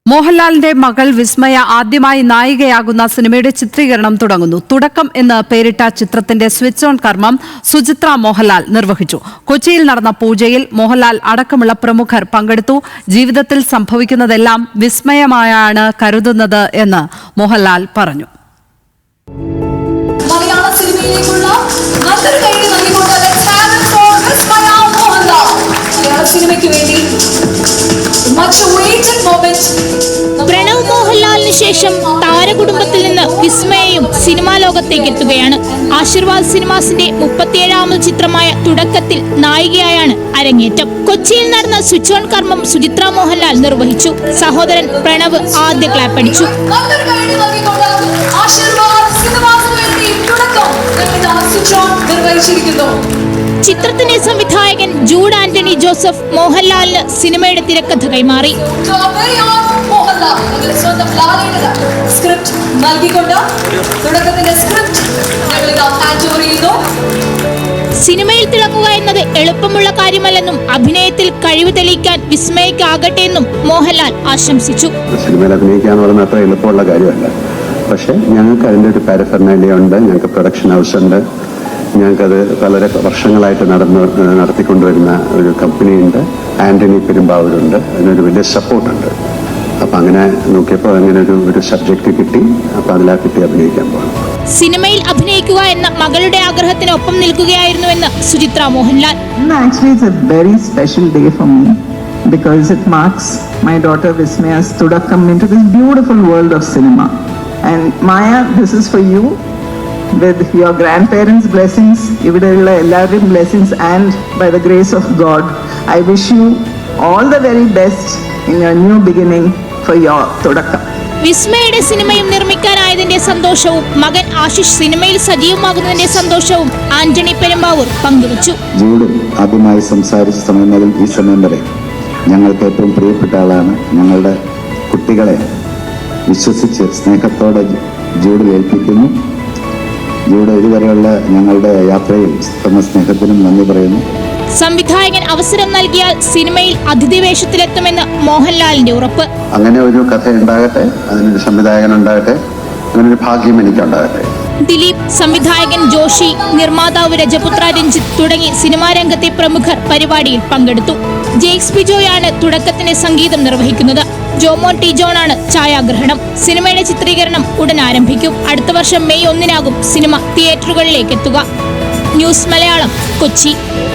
മോഹൻലാലിന്റെ മകൾ വിസ്മയ ആദ്യമായി നായികയാകുന്ന സിനിമയുടെ ചിത്രീകരണം തുടങ്ങുന്നു. തുടക്കം എന്ന് പേരിട്ട ചിത്രത്തിന്റെ സ്വിച്ച് ഓൺ കർമ്മം സുചിത്ര മോഹൻലാൽ നിർവഹിച്ചു. കൊച്ചിയിൽ നടന്ന പൂജയിൽ മോഹൻലാൽ അടക്കമുള്ള പ്രമുഖർ പങ്കെടുത്തു. ജീവിതത്തിൽ സംഭവിക്കുന്നതെല്ലാം വിസ്മയമായാണ് കരുതുന്നത് എന്ന് മോഹൻലാൽ പറഞ്ഞു. പ്രണവ് മോഹൻലാലിന് ശേഷം താരകുടുംബത്തിൽ നിന്ന് വിസ്മയയും സിനിമാ ലോകത്തേക്ക് എത്തുകയാണ്. ആശീർവാദ് സിനിമാസിന്റെ 37ാമത് ചിത്രമായ തുടക്കത്തിൽ നായികയായാണ് അരങ്ങേറ്റം. കൊച്ചിയിൽ നടന്ന സ്വിച്ച് ഓൺ കർമ്മം സുചിത്ര മോഹൻലാൽ നിർവഹിച്ചു. സഹോദരൻ പ്രണവ് ആദ്യ ക്ലാപ്പ് അടിച്ചു. ചിത്രത്തിന്റെ സംവിധായകൻ ജൂഡ് ആന്റണി ജോസഫ് മോഹൻലാലിന് സിനിമയുടെ തിരക്കഥ കൈമാറി. സിനിമയിൽ തിളങ്ങുക എന്നത് എളുപ്പമുള്ള കാര്യമല്ലെന്നും അഭിനയത്തിൽ കഴിവ് തെളിയിക്കാൻ വിസ്മയക്ക് ആകട്ടെ എന്നും മോഹൻലാൽ ആശംസിച്ചു. സിനിമയിൽ അഭിനയിക്കാന്ന് പറഞ്ഞാൽ അത്ര എളുപ്പമുള്ള കാര്യമല്ല. പക്ഷെ ഞങ്ങൾക്ക് അതിന്റെ ഒരു പാരഫെർനാലിയ ഉണ്ട്, ഞങ്ങൾക്ക് പ്രൊഡക്ഷൻ ഹൗസ് ഉണ്ട്, ഞങ്ങൾക്കത് വളരെ വർഷങ്ങളായിട്ട് നടത്തിക്കൊണ്ടുവരുന്ന ഒരു കമ്പനിയുണ്ട്, ആന്റണി പെരുമ്പാവൂരുണ്ട്, അതിനൊരു വലിയ സപ്പോർട്ടുണ്ട്. അപ്പൊ അങ്ങനെ നോക്കിയപ്പോൾ അങ്ങനെ ഒരു സബ്ജക്ട് കിട്ടി. അപ്പൊ അതിലാ കിട്ടി അഭിനയിക്കാൻ പോകണം. സിനിമയിൽ അഭിനയിക്കുക എന്ന മകളുടെ ആഗ്രഹത്തിനൊപ്പം നിൽക്കുകയായിരുന്നുവെന്ന് Suchitra Mohanlal. Actually, it's a very special day for me because it marks my daughter Vismaya's tudakam into this beautiful world of cinema. And Maya, this is for you. With your grandparents' blessings, ivideയുള്ള എല്ലാവരുടെയും blessings, and by the grace of God, I wish you all the very best in your new beginning for your തുടക്കം. വിസ്മയുടെ സിനിമയും നിർമ്മിക്കാനായതിന്റെ സന്തോഷവും മകൻ ആശിഷ് സിനിമയിൽ സജീവമാകുന്നതിന്റെ സന്തോഷവും ആന്റണി പെരുമ്പാവൂർ പങ്കുവച്ചു. Jude ആദ്യമായി സംസാരിച്ച സമയം മുതൽ ഈ സമയം വരെ ഞങ്ങൾക്ക് ഏറ്റവും പ്രിയപ്പെട്ട ആളാണ്. ഞങ്ങളുടെ കുട്ടികളെ വിശ്വസിച്ച് സ്നേഹത്തോടെ ജൂഡിൽ ഏൽപ്പിക്കുന്നു. ജൂഡ് ഇതുവരെയുള്ള ഞങ്ങളുടെ യാത്രയിൽ തന്ന സ്നേഹത്തിനും നന്ദി പറയുന്നു. സംവിധായകൻ അവസരം നൽകിയാൽ സിനിമയിൽ അതിഥി വേഷത്തിലെത്തുമെന്ന് മോഹൻലാലിന്റെ ഉറപ്പ്. അങ്ങനെ ഒരു കഥ ഉണ്ടാകട്ടെ, അതിനൊരു സംവിധായകൻ ഉണ്ടാകട്ടെ, അങ്ങനൊരു ഭാഗ്യം എനിക്കുണ്ടാകട്ടെ. ദിലീപ്, സംവിധായകൻ ജോഷി, നിർമ്മാതാവ് രജപുത്ര രഞ്ജിത്ത് തുടങ്ങി സിനിമാ രംഗത്തെ പ്രമുഖർ പരിപാടിയിൽ പങ്കെടുത്തു. ജെയ്ക്സ് പിജോയാണ് തുടക്കത്തിന്റെ സംഗീതം നിർവഹിക്കുന്നത്. ജോമോൻ ടി ജോണാണ് ഛായാഗ്രഹണം. സിനിമയുടെ ചിത്രീകരണം ഉടൻ ആരംഭിക്കും. അടുത്ത വർഷം മെയ് 1-നാകും സിനിമ തിയേറ്ററുകളിലേക്ക് എത്തുക. ന്യൂസ് മലയാളം, കൊച്ചി.